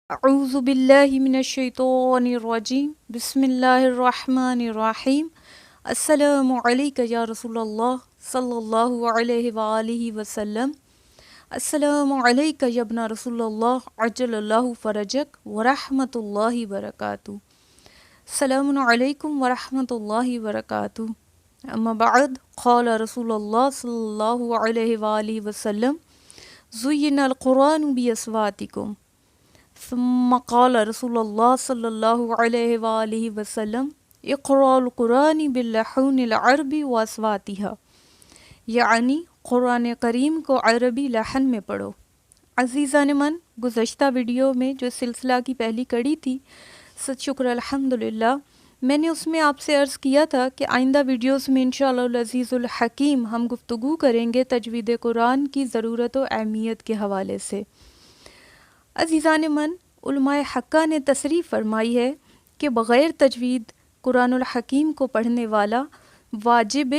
اعوذ باللہ من الشیطان الرجیم بسم اللہ الرحمن الرحیم السلام علیکہ یا رسول اللہ صلی اللہ علیہ وآلہ وسلم السلام علیکہ یا ابن رسول اللہ عجل اللہ فرجک ورحمۃ اللہ وبرکاتہ. السلام علیکم ورحمۃ اللہ وبرکاتہ. اما بعد قال رسول اللہ صلی اللہ علیہ وآلہ وسلم زین القرآن باصواتکم. ثم قال رسول اللہ صلی اللہ علیہ وآلہ وسلم اقرأ القرآن باللحون العرب واصواتها، یعنی قرآن کریم کو عربی لحن میں پڑھو. عزیزان من، گزشتہ ویڈیو میں جو سلسلہ کی پہلی کڑی تھی، ست شکر الحمدللہ، میں نے اس میں آپ سے عرض کیا تھا کہ آئندہ ویڈیوز میں انشاءاللہ العزیز الحکیم ہم گفتگو کریں گے تجوید قرآن کی ضرورت و اہمیت کے حوالے سے. عزیزان من، علماء حقہ نے تصریح فرمائی ہے کہ بغیر تجوید قرآن الحکیم کو پڑھنے والا واجب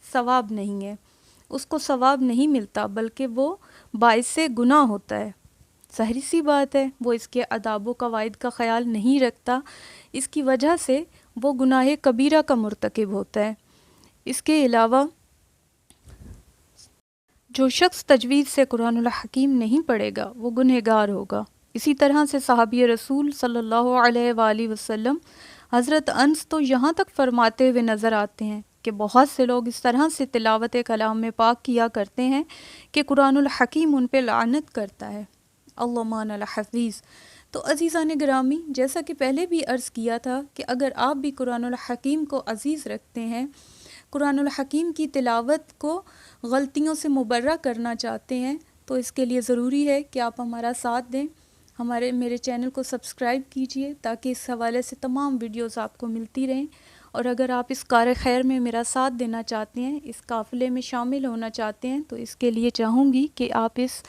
ثواب نہیں ہے، اس کو ثواب نہیں ملتا بلکہ وہ باعث گناہ ہوتا ہے. ظاہری سی بات ہے، وہ اس کے آداب و قواعد کا خیال نہیں رکھتا، اس کی وجہ سے وہ گناہ کبیرہ کا مرتکب ہوتا ہے. اس کے علاوہ جو شخص تجوید سے قرآن الحکیم نہیں پڑھے گا وہ گنہگار ہوگا. اسی طرح سے صحابی رسول صلی اللہ علیہ وآلہ وسلم حضرت انس تو یہاں تک فرماتے ہوئے نظر آتے ہیں کہ بہت سے لوگ اس طرح سے تلاوت کلام پاک کیا کرتے ہیں کہ قرآن الحکیم ان پہ لعنت کرتا ہے. اللہمان الحفیظ. تو عزیزان گرامی، جیسا کہ پہلے بھی عرض کیا تھا کہ اگر آپ بھی قرآن الحکیم کو عزیز رکھتے ہیں، قرآن الحکیم کی تلاوت کو غلطیوں سے مبرہ کرنا چاہتے ہیں، تو اس کے لیے ضروری ہے کہ آپ ہمارا ساتھ دیں، میرے چینل کو سبسکرائب کیجئے تاکہ اس حوالے سے تمام ویڈیوز آپ کو ملتی رہیں. اور اگر آپ اس کار خیر میں میرا ساتھ دینا چاہتے ہیں، اس قافلے میں شامل ہونا چاہتے ہیں، تو اس کے لیے چاہوں گی کہ آپ اس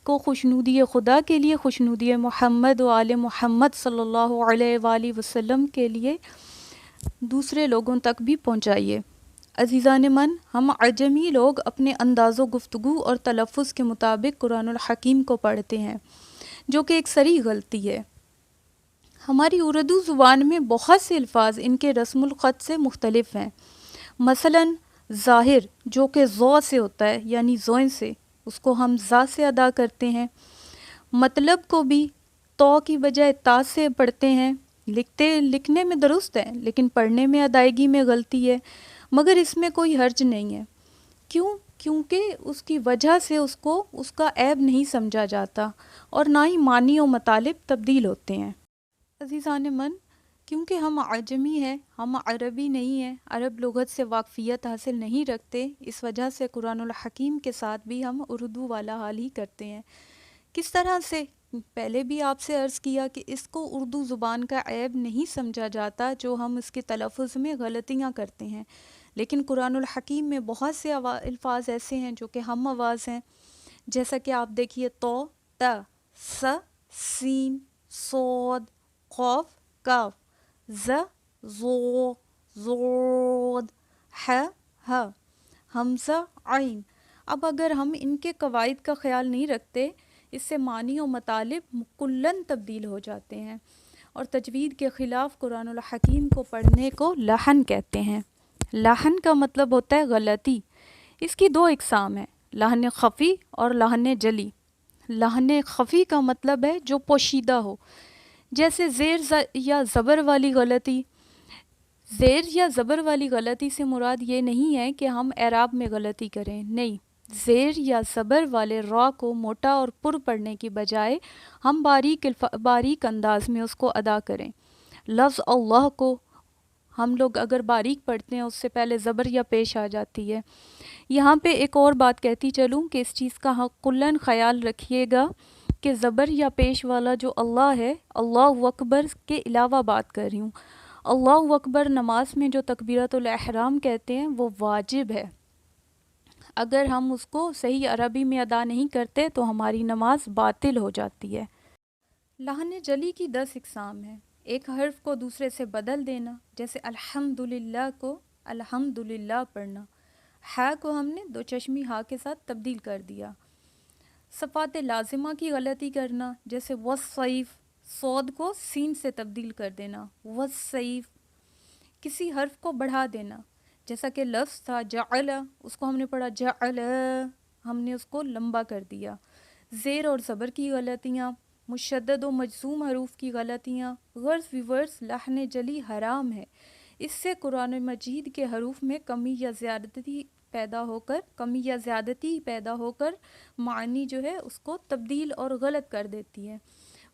کو خوشنودی خدا کے لیے، خوشنودی محمد و آل محمد صلی اللہ علیہ وآلہ وسلم کے لیے دوسرے لوگوں تک بھی پہنچائیے. عزیزان من، ہم عجمی لوگ اپنے انداز و گفتگو اور تلفظ کے مطابق قرآن الحکیم کو پڑھتے ہیں، جو کہ ایک صریح غلطی ہے. ہماری اردو زبان میں بہت سے الفاظ ان کے رسم الخط سے مختلف ہیں. مثلا ظاہر، جو کہ ضو سے ہوتا ہے، یعنی زوئیں سے، اس کو ہم زا سے ادا کرتے ہیں. مطلب کو بھی تو کی بجائے تا سے پڑھتے ہیں. لکھنے میں درست ہے لیکن پڑھنے میں ادائیگی میں غلطی ہے، مگر اس میں کوئی حرج نہیں ہے. کیونکہ اس کی وجہ سے اس کو اس کا عیب نہیں سمجھا جاتا، اور نہ ہی معنی و مطالب تبدیل ہوتے ہیں. عزیزان من، کیونکہ ہم عجمی ہیں، ہم عربی نہیں ہیں، عرب لغت سے واقفیت حاصل نہیں رکھتے، اس وجہ سے قرآن الحکیم کے ساتھ بھی ہم اردو والا حال ہی کرتے ہیں. کس طرح سے؟ پہلے بھی آپ سے عرض کیا کہ اس کو اردو زبان کا عیب نہیں سمجھا جاتا جو ہم اس کے تلفظ میں غلطیاں کرتے ہیں، لیکن قرآن الحکیم میں بہت سے الفاظ ایسے ہیں جو کہ ہم آواز ہیں. جیسا کہ آپ دیکھیے تو، تا، س، سین، صاد، قاف، کاف، ز، زو، زود، ح، ہ، حمزہ، عین. اب اگر ہم ان کے قواعد کا خیال نہیں رکھتے، اس سے معنی و مطالب کلاً تبدیل ہو جاتے ہیں، اور تجوید کے خلاف قرآن الحکیم کو پڑھنے کو لحن کہتے ہیں. لحن کا مطلب ہوتا ہے غلطی. اس کی دو اقسام ہیں، لحن خفی اور لحن جلی. لحن خفی کا مطلب ہے جو پوشیدہ ہو، جیسے زیر یا زبر والی غلطی. زیر یا زبر والی غلطی سے مراد یہ نہیں ہے کہ ہم اعراب میں غلطی کریں، نہیں. زیر یا زبر والے را کو موٹا اور پر پڑھنے کی بجائے ہم باریک انداز میں اس کو ادا کریں. لفظ اللہ کو ہم لوگ اگر باریک پڑھتے ہیں، اس سے پہلے زبر یا پیش آ جاتی ہے. یہاں پہ ایک اور بات کہتی چلوں کہ اس چیز کا کلاً خیال رکھیے گا کہ زبر یا پیش والا جو اللہ ہے، اللہ اکبر کے علاوہ بات کر رہی ہوں. اللہ اکبر نماز میں جو تکبیرۃ الاحرام کہتے ہیں وہ واجب ہے. اگر ہم اس کو صحیح عربی میں ادا نہیں کرتے تو ہماری نماز باطل ہو جاتی ہے. لحن جلی کی 10 اقسام ہیں. ایک حرف کو دوسرے سے بدل دینا، جیسے الحمدللہ کو الحمدللہ پڑھنا. ہا کو ہم نے دو چشمی ہا کے ساتھ تبدیل کر دیا. صفات لازمہ کی غلطی کرنا، جیسے والصیف صاد کو سین سے تبدیل کر دینا، والسیف کسی حرف کو بڑھا دینا، جیسا کہ لفظ تھا جعل، اس کو ہم نے پڑھا جعل، ہم نے اس کو لمبا کر دیا۔ زیر اور زبر کی غلطیاں، مشدد و مجزوم حروف کی غلطیاں، غرض ویورس لحن جلی حرام ہے، اس سے قرآن مجید کے حروف میں کمی یا زیادتی پیدا ہو کر معنی جو ہے اس کو تبدیل اور غلط کر دیتی ہے۔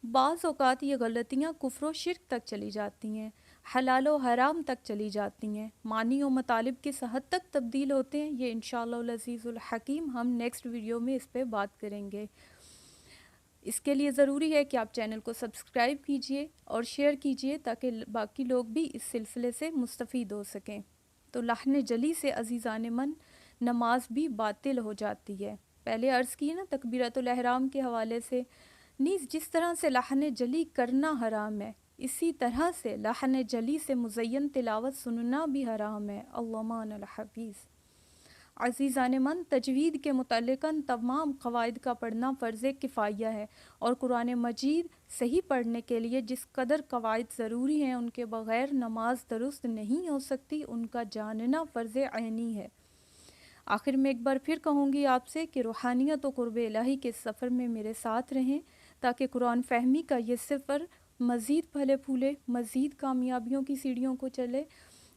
بعض اوقات یہ غلطیاں کفر و شرک تک چلی جاتی ہیں، حلال و حرام تک چلی جاتی ہیں، معنی و مطالب کی صحت تک تبدیل ہوتے ہیں۔ یہ انشاءاللہ العزیز الحکیم ہم نیکسٹ ویڈیو میں اس پہ بات کریں گے۔ اس کے لیے ضروری ہے کہ آپ چینل کو سبسکرائب کیجئے اور شیئر کیجئے تاکہ باقی لوگ بھی اس سلسلے سے مستفید ہو سکیں۔ تو لحن جلی سے عزیزان من نماز بھی باطل ہو جاتی ہے۔ پہلے عرض کی نا تکبیرۃ الاحرام کے حوالے سے، نیز جس طرح سے لحن جلی کرنا حرام ہے، اسی طرح سے لحن جلی سے مزین تلاوت سننا بھی حرام ہے۔ اللہمان الحفیظ۔ عزیزان من، تجوید کے متعلقاً تمام قواعد کا پڑھنا فرض کفایہ ہے، اور قرآن مجید صحیح پڑھنے کے لیے جس قدر قواعد ضروری ہیں ان کے بغیر نماز درست نہیں ہو سکتی، ان کا جاننا فرض عینی ہے۔ آخر میں ایک بار پھر کہوں گی آپ سے کہ روحانیت و قرب الہی کے سفر میں میرے ساتھ رہیں تاکہ قرآن فہمی کا یہ سفر مزید پھلے پھولے، مزید کامیابیوں کی سیڑھیوں کو چلے۔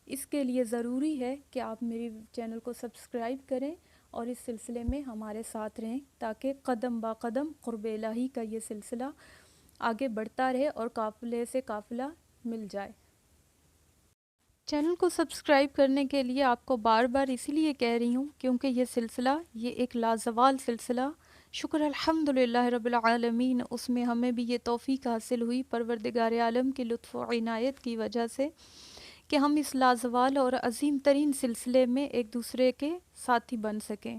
اس کے لیے ضروری ہے کہ آپ میری چینل کو سبسکرائب کریں اور اس سلسلے میں ہمارے ساتھ رہیں تاکہ قدم با قدم قرب الہی کا یہ سلسلہ آگے بڑھتا رہے اور قافلے سے قافلہ مل جائے۔ چینل کو سبسکرائب کرنے کے لیے آپ کو بار بار اسی لیے کہہ رہی ہوں کیونکہ یہ سلسلہ یہ ایک لازوال سلسلہ، شکر الحمدللہ رب العالمین، اس میں ہمیں بھی یہ توفیق حاصل ہوئی پروردگار عالم کی لطف و عنایت کی وجہ سے کہ ہم اس لازوال اور عظیم ترین سلسلے میں ایک دوسرے کے ساتھی بن سکیں۔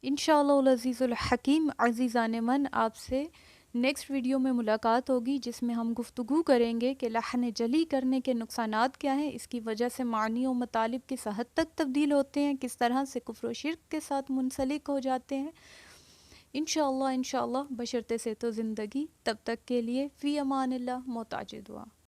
انشاءاللہ العزیز الحکیم عزیزان من، آپ سے نیکسٹ ویڈیو میں ملاقات ہوگی جس میں ہم گفتگو کریں گے کہ لحن جلی کرنے کے نقصانات کیا ہیں، اس کی وجہ سے معنی و مطالب کس حد تک تبدیل ہوتے ہیں، کس طرح سے کفر و شرک کے ساتھ منسلک ہو جاتے ہیں۔ انشاءاللہ بشرط سے تو زندگی، تب تک کے لیے فی امان اللہ، محتاج دعا۔